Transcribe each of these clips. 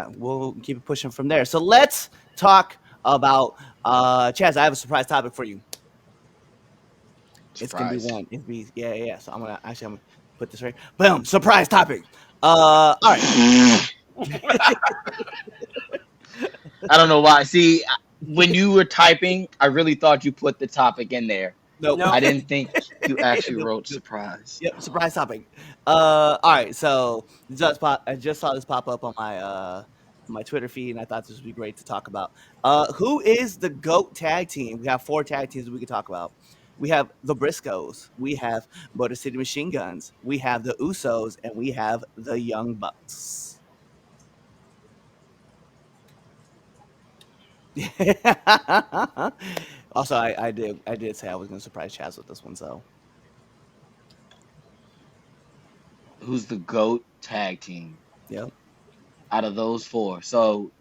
we'll keep it pushing from there. So let's talk about Chaz. I have a surprise topic for you. It's gonna be Surprise. one. It's be yeah. So I'm gonna put this right. Boom! Surprise topic. All right. I don't know why. See, when you were typing, I really thought you put the topic in there. Nope. No. I didn't think you actually Nope, wrote nope. surprise. Yep. Surprise topic. All right. So I just saw this pop up on my Twitter feed, and I thought this would be great to talk about. Who is the GOAT tag team? We have 4 tag teams we could talk about. We have the Briscoes, we have Motor City Machine Guns, we have the Usos, and we have the Young Bucks. Also, I did say I was going to surprise Chaz with this one, so Who's the GOAT tag team yeah, out of those four? So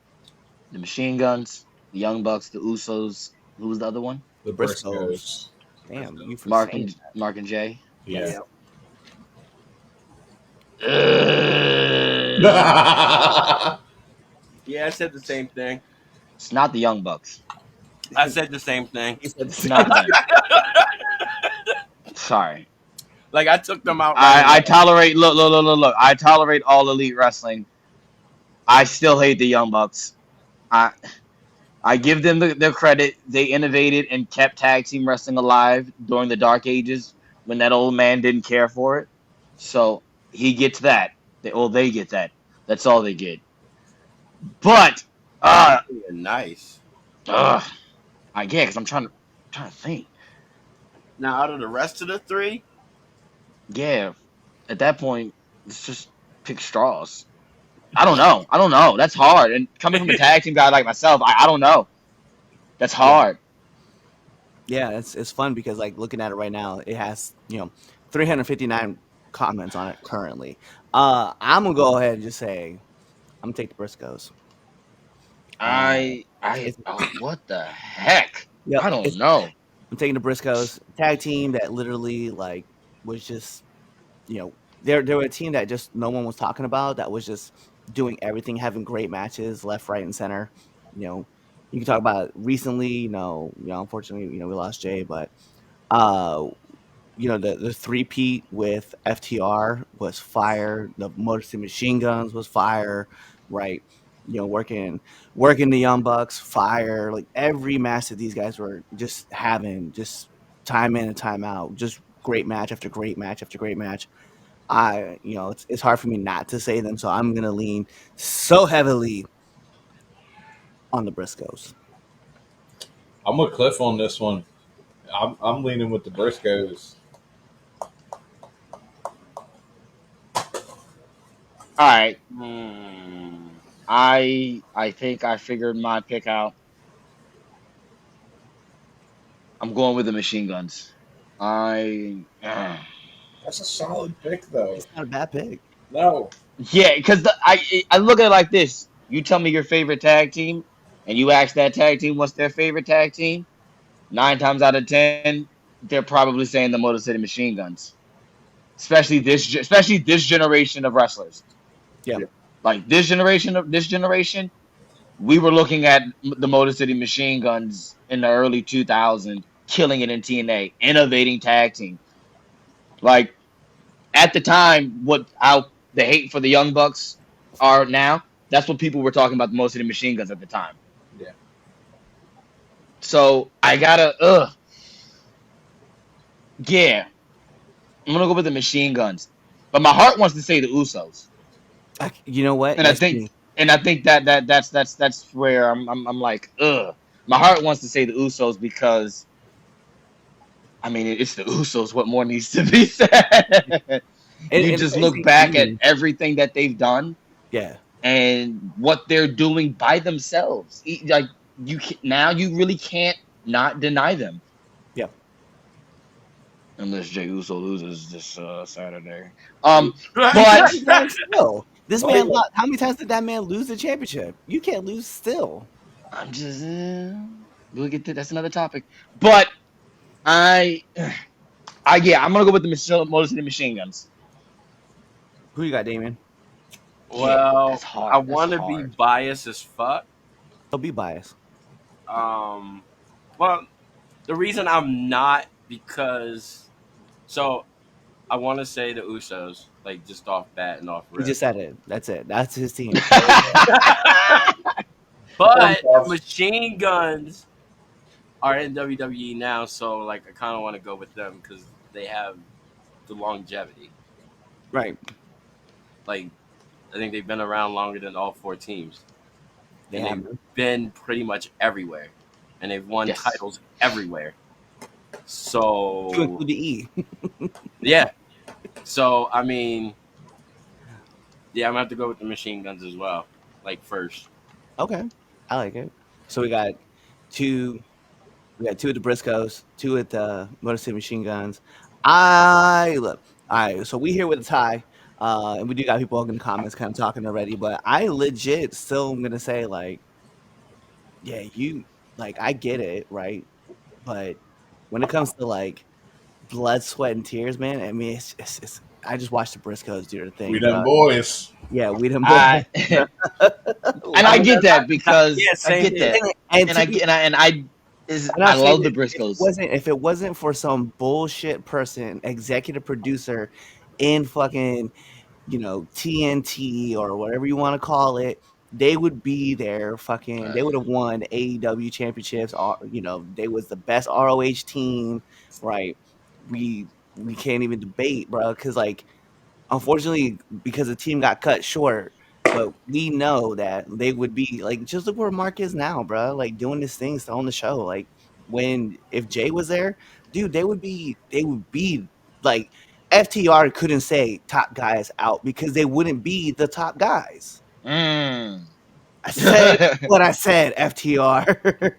the Machine Guns, the Young Bucks, the Usos. Who was the other one? The Briscoes. Briscoes. Damn, you for Mark saying and Mark and Jay. yes. Yeah. Yeah, I said the same thing. It's not the Young Bucks. I said the same thing. He said It's not them. Sorry. Like I took them out right I away. tolerate. Look. I tolerate all elite wrestling. I still hate the Young Bucks. I I give them their credit. They innovated and kept tag team wrestling alive during the dark ages when that old man didn't care for it. So he gets that. They get that. That's all they get. But uh, Yeah, nice. uh I get because I'm trying to think. Now, out of the rest of the three, Yeah, at that point, let's just pick straws. I don't know. That's hard. And coming from a tag team guy like myself, I don't know. That's yeah, hard. yeah. It's fun because like looking at it right now, it has 359 comments on it currently. I'm gonna go ahead and just say I'm gonna take the Briscoes. Uh, it's What the heck? yep. I don't know. I'm taking the Briscoes tag team that literally like was just they were a team that just no one was talking about that was just doing everything, having great matches left, right, and center. You know, you can talk about recently. Unfortunately, we lost Jay, but uh, the three-peat with FTR was fire. The Motor City Machine Guns was fire, right? Working the Young Bucks, fire. Like every match that these guys were just having, just time in and time out, just great match after great match after great match. It's hard for me not to say them, so I'm gonna lean so heavily on the Briscoes. I'm with Cliff on this one. I'm leaning with the Briscoes. All right. I think I figured my pick out. I'm going with the machine guns. I That's a solid pick, though. It's not a bad pick. No. Yeah, because I look at it like this. You tell me your favorite tag team, and you ask that tag team what's their favorite tag team. 9 times out of 10, they're probably saying the Motor City Machine Guns. Especially this generation of wrestlers. Yeah, Yeah. Like this generation, we were looking at the Motor City Machine Guns in the early 2000s, killing it in TNA, innovating tag team. Like at the time, what how the hate for the Young Bucks are now, that's what people were talking about the Motor City Machine Guns at the time. Yeah. So I gotta, yeah, I'm gonna go with the Machine Guns, but my heart wants to say the Usos, you know what? and I That's think, me. that's where I'm like, ugh. My heart wants to say the Usos because I mean it's the Usos. What more needs to be said? You And the just same look thing for back at me. everything that they've done Yeah, and what they're doing by themselves. Like now, you really can't not deny them. yeah. Unless Jey Uso loses this Saturday. He But can still. This Oh, man, yeah. how many times did that man lose the championship? You can't lose still. I'm just we'll get to that's another topic. But I, I'm gonna go with the Motor City Machine Guns. Who you got, Damien? Well, that's hard. I That's want to be hard. biased as fuck. Don't be biased. Well, the reason I'm not because so I want to say the Usos like just off bat and off He rip, just said it. That's it. That's his team. but the Machine Guns are in WWE now, so like I kind of want to go with them because they have the longevity. Right. Like I think they've been around longer than all four teams, They and have. they've been pretty much everywhere, and they've won Yes. titles everywhere. To So include the E. yeah, so I mean, yeah, I'm gonna have to go with the Machine Guns as well, like first. Okay. I like it. So we got two at the Briscoes, two at the Motor City Machine Guns. Look. All right, so we here with a tie. And we do got people in the comments kind of talking already, but I legit still am gonna say like, yeah, I get it, right? But when it comes to like blood, sweat, and tears, man, I mean, it's I just watched the Briscoes do their thing. We them dog. boys. Yeah, we them I, boys. and I get that because Yeah, I same get here. that, And and to I be- get and I is I'm I not saying love the that Briscoes. if it wasn't for some bullshit person, executive producer in fucking, TNT or whatever you want to call it, they would be there fucking they would have won AEW championships, they was the best ROH team, right? We can't even debate, bro, cuz like unfortunately because the team got cut short, but we know that they would be like just look where Mark is now, bro. Like doing his things on the show. Like if Jay was there, dude, they would be like FTR couldn't say top guys out because they wouldn't be the top guys. Mm. I said what I said, FTR.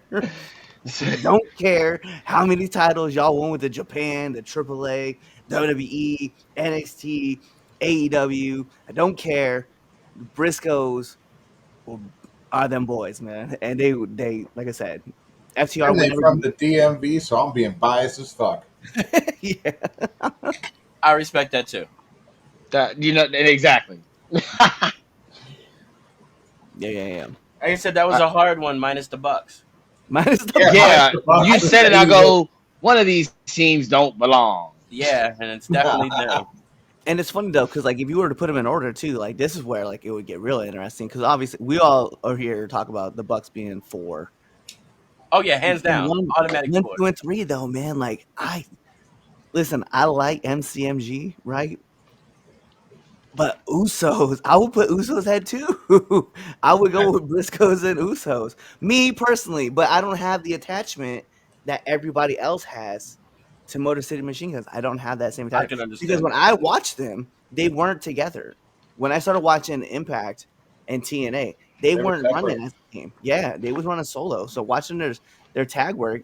Don't care how many titles y'all won with the Japan, the AAA, WWE, NXT, AEW. I don't care. The Briscoes are them boys, man, and they like I said, FTR And would they never from be. the DMV, so I'm being biased as fuck. Yeah, I respect that too. Exactly. yeah. Like I said, that was a hard one minus the Bucks. Minus the Yeah, Bucks. you said it. I go. One of these teams don't belong. Yeah, and it's definitely them. And it's funny though, because like if you were to put them in order too, like this is where like it would get really interesting. Because obviously we all are here to talk about the Bucks being 4. Oh yeah, hands down, automatic 1, four. 2, and 3 though, man. Like I like MCMG, right? But Usos, I would put Usos at 2. I would go with Briscoes and Usos. Me personally, but I don't have the attachment that everybody else has to Motor City Machine Guns. I don't have that same I attachment. can understand Because when that. I watched them, they weren't together. When I started watching Impact and TNA, they were weren't separate. running as a team. Yeah, they was running solo. So watching their tag work,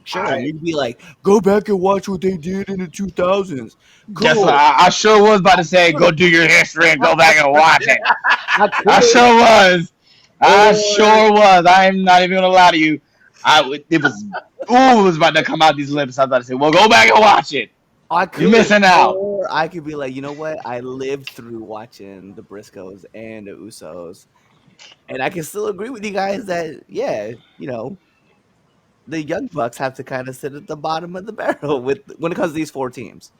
sure, I- you'd be like, go back and watch what they did in the 2000s. Guess Cool. what? I sure was about to say, go do your history and go back and watch it. I could. sure was. I sure was. I'm not even gonna lie to you. It was about to come out these lips. I was about to say, well, go back and watch it. You're missing out. Or I could be like, you know what? I lived through watching the Briscoes and the Usos, and I can still agree with you guys that yeah, the Young Bucks have to kind of sit at the bottom of the barrel when it comes to these 4 teams.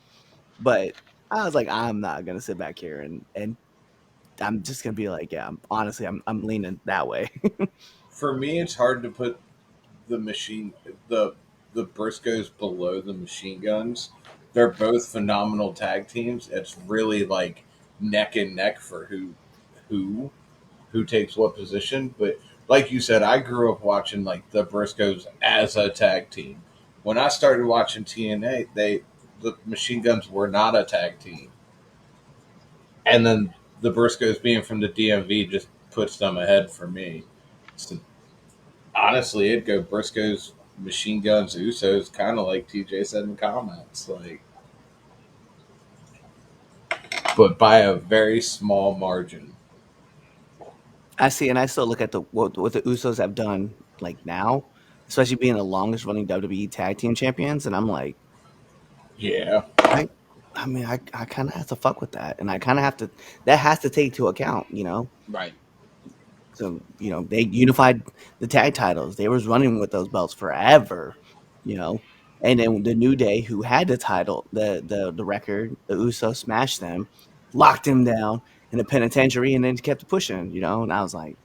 But I was like, I'm not gonna sit back here and I'm just gonna be like, yeah, I'm leaning that way. For me, it's hard to put the Briscoes below the Machine Guns. They're both phenomenal tag teams. It's really like neck and neck for who takes what position. But like you said, I grew up watching like the Briscoes as a tag team. When I started watching TNA, the Machine Guns were not a tag team, and then the Briscoes being from the DMV just puts them ahead for me. So honestly, it'd go Briscoes, Machine Guns, Usos, kind of like TJ said in the comments, like, but by a very small margin. I see, and I still look at what the Usos have done like now, especially being the longest running WWE tag team champions, and I'm like, Yeah, right? I mean, I kind of have to fuck with that, and I kind of have to. That has to take into account, you know. Right. So they unified the tag titles. They was running with those belts forever, you know. And then the New Day, who had the title, the record, the Usos smashed them, locked him down in the penitentiary, and then kept pushing, you know. And I was like,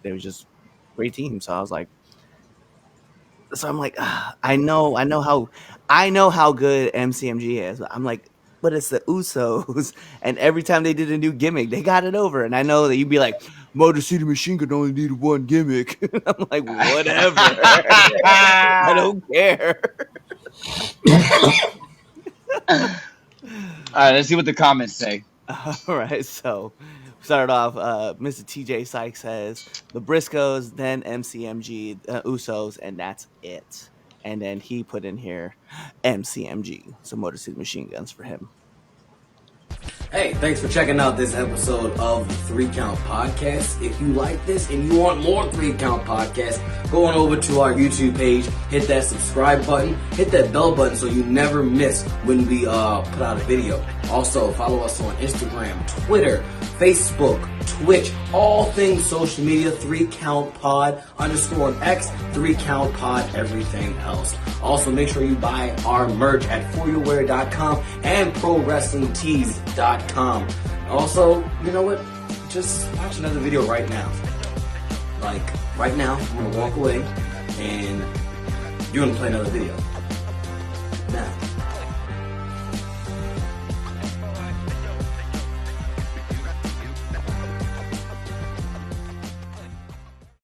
they was just great team. So I was like, I'm like, I know how good MCMG is. But I'm like, but it's the Usos, and every time they did a new gimmick, they got it over. And I know that you'd be like, Motor City Machine Gun only needed one gimmick. I'm like, whatever. I don't care. All right, let's see what the comments say. All right, so started off. Mr. TJ Sykes says the Briscoes, then MCMG, Usos, and that's it. And then he put in here MCMG, so Motor City Machine Guns for him. Hey, thanks for checking out this episode of the 3 Count Podcast. If you like this and you want more 3 Count Podcasts, go on over to our YouTube page, hit that subscribe button, hit that bell button so you never miss when we put out a video. Also, follow us on Instagram, Twitter, Facebook, Twitch, all things social media, 3 Count Pod, _ X, 3 Count Pod, everything else. Also, make sure you buy our merch at foryourwear.com and ProWrestlingTees.com. Also, you know what? Just watch another video right now. Like, right now, I'm going to walk away and you're going to play another video.